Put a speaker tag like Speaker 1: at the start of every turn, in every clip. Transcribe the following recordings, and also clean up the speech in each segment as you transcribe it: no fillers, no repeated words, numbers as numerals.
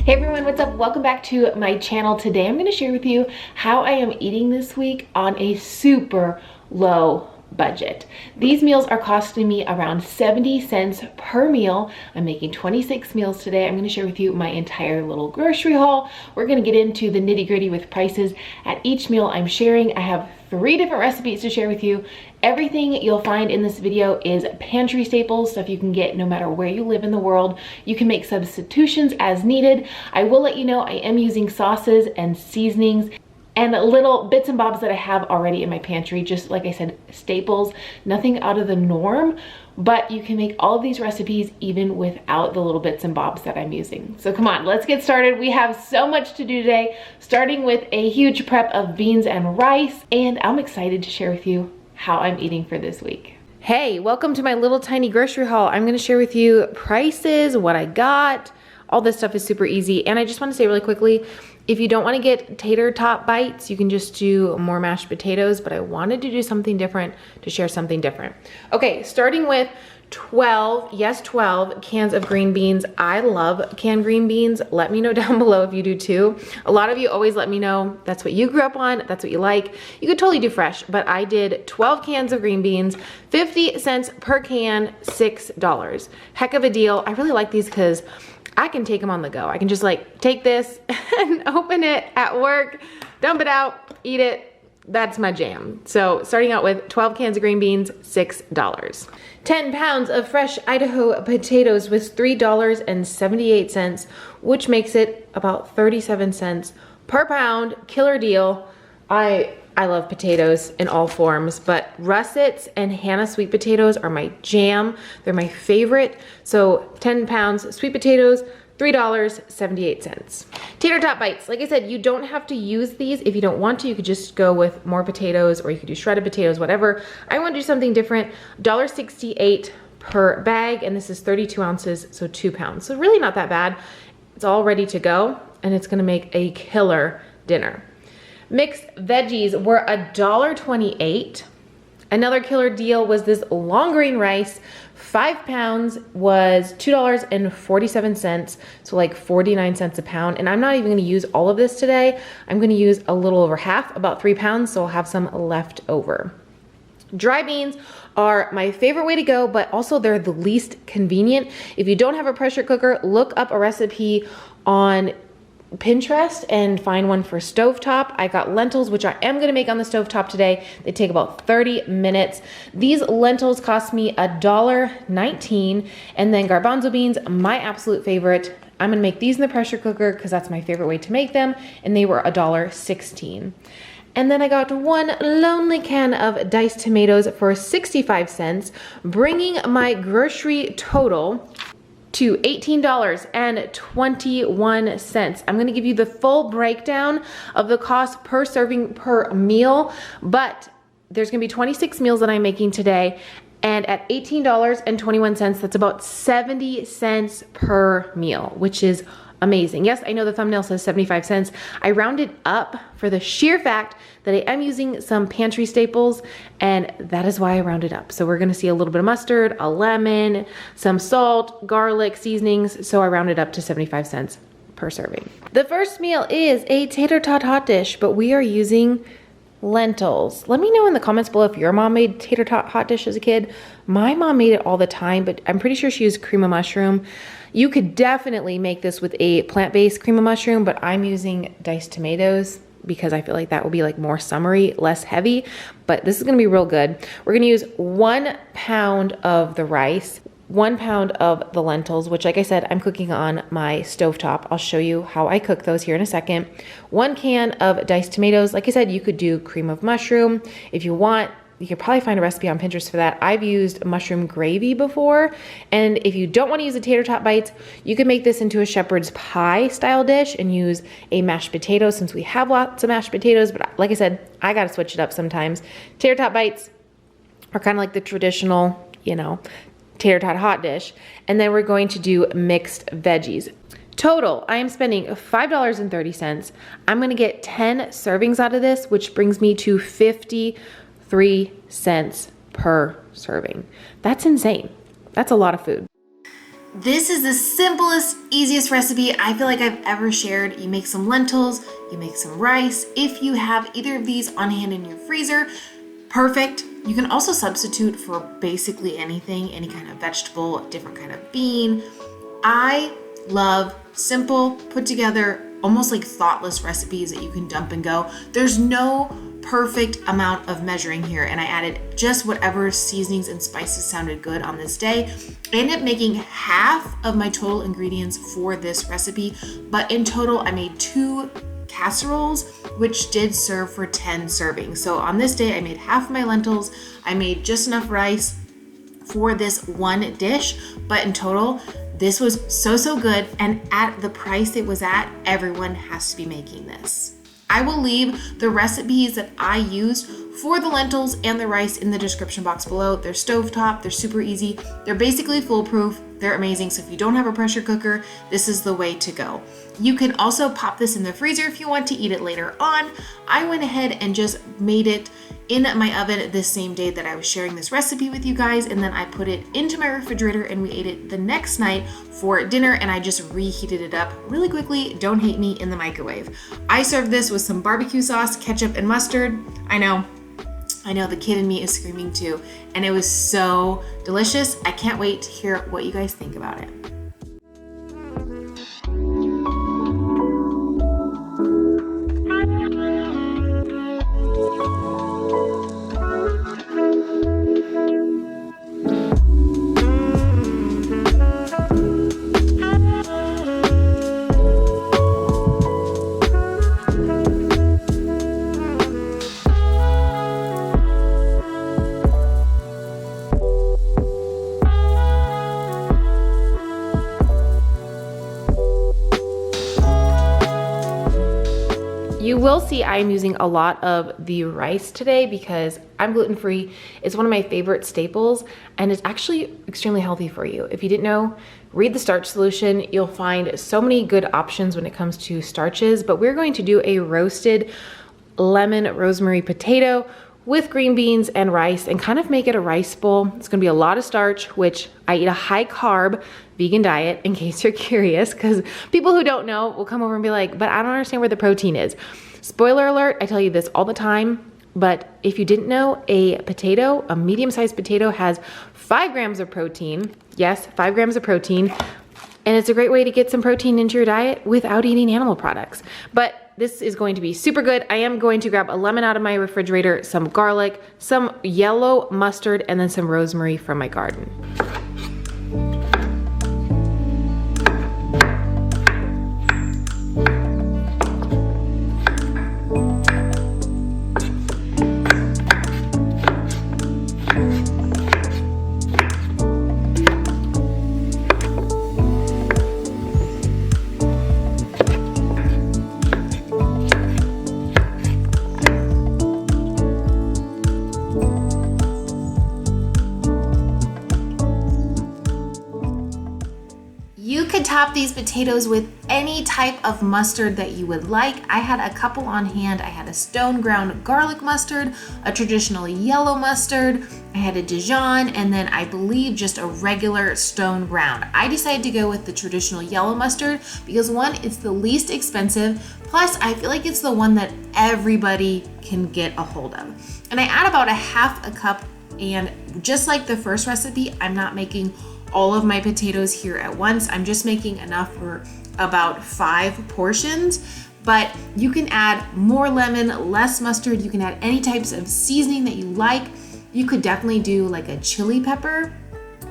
Speaker 1: Hey everyone, what's up? Welcome back to my channel. Today I'm going to share with you how I am eating this week on a super low budget. These meals are costing me around 70 cents per meal. I'm making 26 meals today. I'm going to share with you my entire little grocery haul. We're going to get into the nitty-gritty with prices at each meal I'm sharing. I have 3 different recipes to share with you. Everything you'll find in this video is pantry staples, stuff you can get no matter where you live in the world. You can make substitutions as needed. I will let you know I am using sauces and seasonings and little bits and bobs that I have already in my pantry. Just like I said, staples, nothing out of the norm, but you can make all of these recipes even without the little bits and bobs that I'm using. So come on, let's get started. We have so much to do today, starting with a huge prep of beans and rice, and I'm excited to share with you how I'm eating for this week. Hey, welcome to my little tiny grocery haul. I'm gonna share with you prices, what I got. All this stuff is super easy. And I just wanna say really quickly, if you don't wanna get tater tot bites, you can just do more mashed potatoes, but I wanted to do something different to share something different. Okay, starting with 12 cans of green beans. I love canned green beans. Let me know down below if you do too. A lot of you always let me know that's what you grew up on, that's what you like. You could totally do fresh, but I did 12 cans of green beans, 50 cents per can, $6. Heck of a deal. I really like these because I can take them on the go. I can just like take this and open it at work, dump it out, eat it. That's my jam. So starting out with 12 cans of green beans, $6. 10 pounds of fresh Idaho potatoes was $3.78, which makes it about 37 cents per pound. Killer deal. I love potatoes in all forms, but russets and Hannah sweet potatoes are my jam. They're my favorite. So 10 pounds sweet potatoes, $3.78. Tater tot bites. Like I said, you don't have to use these. If you don't want to, you could just go with more potatoes, or you could do shredded potatoes, whatever. I want to do something different. $1.68 per bag, and this is 32 ounces, so 2 pounds. So really not that bad. It's all ready to go, and it's gonna make a killer dinner. Mixed veggies were $1.28. Another killer deal was this long grain rice. 5 pounds was $2.47, so like 49 cents a pound. And I'm not even gonna use all of this today. I'm gonna use a little over half, about 3 pounds, so I'll have some left over. Dry beans are my favorite way to go, but also they're the least convenient. If you don't have a pressure cooker, look up a recipe on Pinterest and find one for stovetop. I got lentils, which I am gonna make on the stovetop today. They take about 30 minutes. These lentils cost me $1.19, and then garbanzo beans, my absolute favorite. I'm gonna make these in the pressure cooker because that's my favorite way to make them, and they were $1.16. And then I got 1 lonely can of diced tomatoes for 65 cents, bringing my grocery total to $18.21. I'm gonna give you the full breakdown of the cost per serving per meal, but there's gonna be 26 meals that I'm making today, and at $18.21, that's about 70 cents per meal, which is amazing. Yes, I know the thumbnail says 75 cents. I rounded up for the sheer fact that I am using some pantry staples, and that is why I rounded up. So we're gonna see a little bit of mustard, a lemon, some salt, garlic, seasonings, so I rounded up to 75 cents per serving. The first meal is a tater tot hot dish, but we are using lentils. Let me know in the comments below if your mom made tater tot hot dish as a kid. My mom made it all the time, but I'm pretty sure she used cream of mushroom. You could definitely make this with a plant-based cream of mushroom, but I'm using diced tomatoes because I feel like that will be like more summery, less heavy, but this is gonna be real good. We're gonna use 1 pound of the rice, 1 pound of the lentils, which like I said, I'm cooking on my stovetop. I'll show you how I cook those here in a second. 1 can of diced tomatoes. Like I said, you could do cream of mushroom if you want. You could probably find a recipe on Pinterest for that. I've used mushroom gravy before. And if you don't want to use the tater tot bites, you could make this into a shepherd's pie style dish and use a mashed potato, since we have lots of mashed potatoes. But like I said, I got to switch it up sometimes. Tater tot bites are kind of like the traditional, you know, tater tot hot dish. And then we're going to do mixed veggies. Total, I am spending $5.30. I'm gonna get 10 servings out of this, which brings me to 53 cents per serving. That's insane. That's a lot of food. This is the simplest, easiest recipe I feel like I've ever shared. You make some lentils, you make some rice. If you have either of these on hand in your freezer, perfect. You can also substitute for basically anything, any kind of vegetable, a different kind of bean. I love simple, put together, almost like thoughtless recipes that you can dump and go. There's no perfect amount of measuring here, and I added just whatever seasonings and spices sounded good on this day. I ended up making half of my total ingredients for this recipe, but in total I made 2 casseroles, which did serve for 10 servings. So on this day I made half of my lentils, I made just enough rice for this one dish, but in total this was so good, and at the price it was at, everyone has to be making this. I will leave the recipes that I used for the lentils and the rice in the description box below. They're stovetop, they're super easy, they're basically foolproof, they're amazing. So if you don't have a pressure cooker, this is the way to go. You can also pop this in the freezer if you want to eat it later on. I went ahead and just made it in my oven this same day that I was sharing this recipe with you guys, and then I put it into my refrigerator and we ate it the next night for dinner, and I just reheated it up really quickly, don't hate me, in the microwave. I served this with some barbecue sauce, ketchup, and mustard. I know the kid in me is screaming too, and it was so delicious. I can't wait to hear what you guys think about it. You will see I'm using a lot of the rice today because I'm gluten-free. It's one of my favorite staples, and it's actually extremely healthy for you. If you didn't know, read the starch solution. You'll find so many good options when it comes to starches, but we're going to do a roasted lemon rosemary potato with green beans and rice and kind of make it a rice bowl. It's gonna be a lot of starch, which I eat a high carb vegan diet, in case you're curious, because people who don't know will come over and be like, but I don't understand where the protein is. Spoiler alert, I tell you this all the time, but if you didn't know, a potato, a medium-sized potato, has 5 grams of protein. Yes, 5 grams of protein. And it's a great way to get some protein into your diet without eating animal products. But this is going to be super good. I am going to grab a lemon out of my refrigerator, some garlic, some yellow mustard, and then some rosemary from my garden. You could top these potatoes with any type of mustard that you would like. I had a couple on hand. I had a stone ground garlic mustard, a traditional yellow mustard, I had a Dijon, and then I believe just a regular stone ground. I decided to go with the traditional yellow mustard because one, it's the least expensive, plus I feel like it's the one that everybody can get a hold of. And I add about a half a cup, and just like the first recipe, I'm not making all of my potatoes here at once. I'm just making enough for about 5 portions, but you can add more lemon, less mustard. You can add any types of seasoning that you like. You could definitely do like a chili pepper,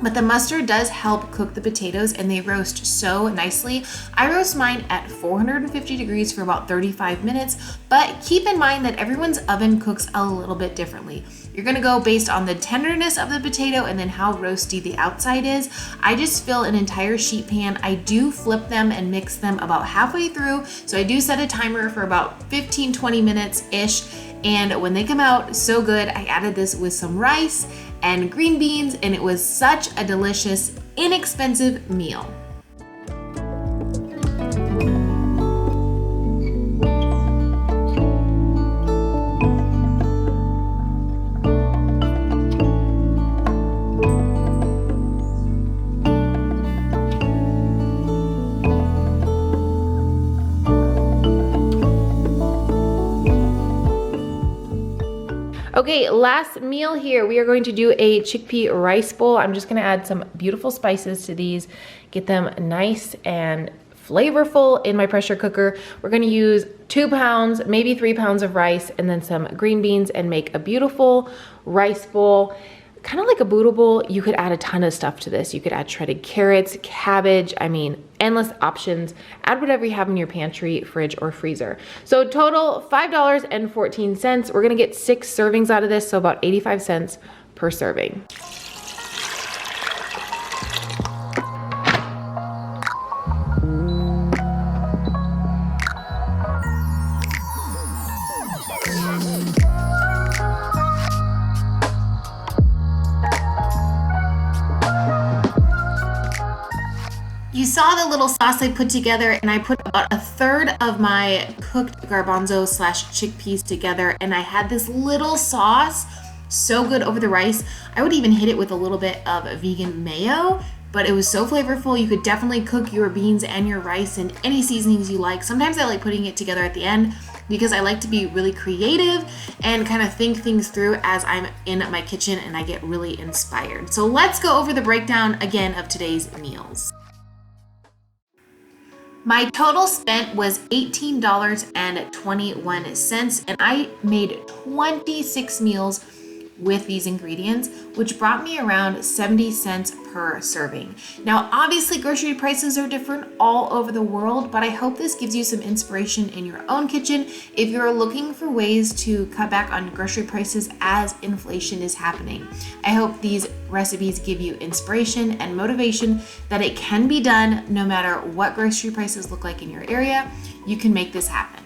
Speaker 1: but the mustard does help cook the potatoes and they roast so nicely. I roast mine at 450 degrees for about 35 minutes, but keep in mind that everyone's oven cooks a little bit differently. You're gonna go based on the tenderness of the potato and then how roasty the outside is. I just fill an entire sheet pan. I do flip them and mix them about halfway through. So I do set a timer for about 15-20 minutes-ish. And when they come out so good, I added this with some rice and green beans, and it was such a delicious, inexpensive meal. Okay, last meal here. We are going to do a chickpea rice bowl. I'm just gonna add some beautiful spices to these, get them nice and flavorful in my pressure cooker. We're gonna use 2 pounds, maybe 3 pounds of rice, and then some green beans and make a beautiful rice bowl. Kind of like a Buddha bowl. You could add a ton of stuff to this. You could add shredded carrots, cabbage, I mean, endless options. Add whatever you have in your pantry, fridge, or freezer. So total $5.14. We're gonna get 6 servings out of this, so about 85 cents per serving.
Speaker 2: You saw the little sauce I put together, and I put about 1/3 of my cooked garbanzo / chickpeas together, and I had this little sauce, so good over the rice. I would even hit it with a little bit of vegan mayo, but it was so flavorful. You could definitely cook your beans and your rice in any seasonings you like. Sometimes I like putting it together at the end because I like to be really creative and kind of think things through as I'm in my kitchen and I get really inspired. So let's go over the breakdown again of today's meals. My total spent was $18.21, and I made 26 meals with these ingredients, which brought me around 70 cents per serving. Now, obviously grocery prices are different all over the world, but I hope this gives you some inspiration in your own kitchen if you're looking for ways to cut back on grocery prices as inflation is happening. I hope these recipes give you inspiration and motivation that it can be done no matter what grocery prices look like in your area. You can make this happen.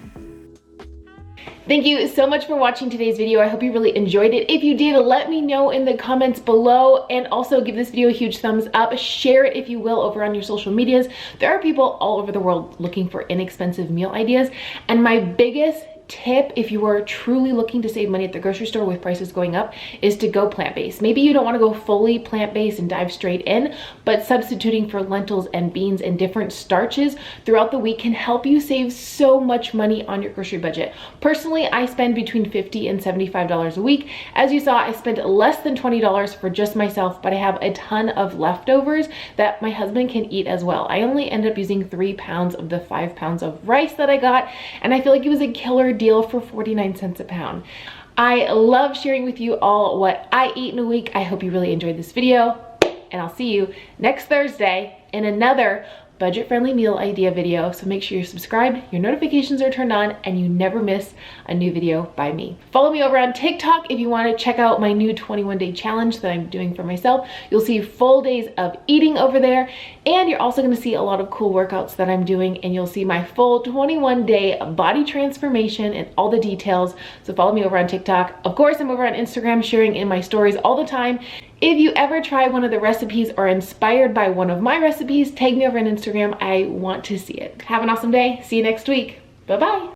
Speaker 1: Thank you so much for watching today's video. I hope you really enjoyed it. If you did, let me know in the comments below, and also give this video a huge thumbs up. Share it if you will over on your social medias. There are people all over the world looking for inexpensive meal ideas, and my biggest tip, if you are truly looking to save money at the grocery store with prices going up, is to go plant-based. Maybe you don't want to go fully plant-based and dive straight in, but substituting for lentils and beans and different starches throughout the week can help you save so much money on your grocery budget. Personally, I spend between $50 and $75 a week. As you saw, I spent less than $20 for just myself, but I have a ton of leftovers that my husband can eat as well. I only ended up using 3 pounds of the 5 pounds of rice that I got, and I feel like it was a killer deal for 49 cents a pound. I love sharing with you all what I eat in a week. I hope you really enjoyed this video, and I'll see you next Thursday in another budget-friendly meal idea video. So make sure you're subscribed, your notifications are turned on, and you never miss a new video by me. Follow me over on TikTok if you want to check out my new 21-day challenge that I'm doing for myself. You'll see full days of eating over there, and you're also going to see a lot of cool workouts that I'm doing, and you'll see my full 21-day body transformation and all the details. So follow me over on TikTok. Of course, I'm over on Instagram sharing in my stories all the time. If you ever try one of the recipes or inspired by one of my recipes, tag me over on Instagram. I want to see it. Have an awesome day. See you next week. Bye-bye.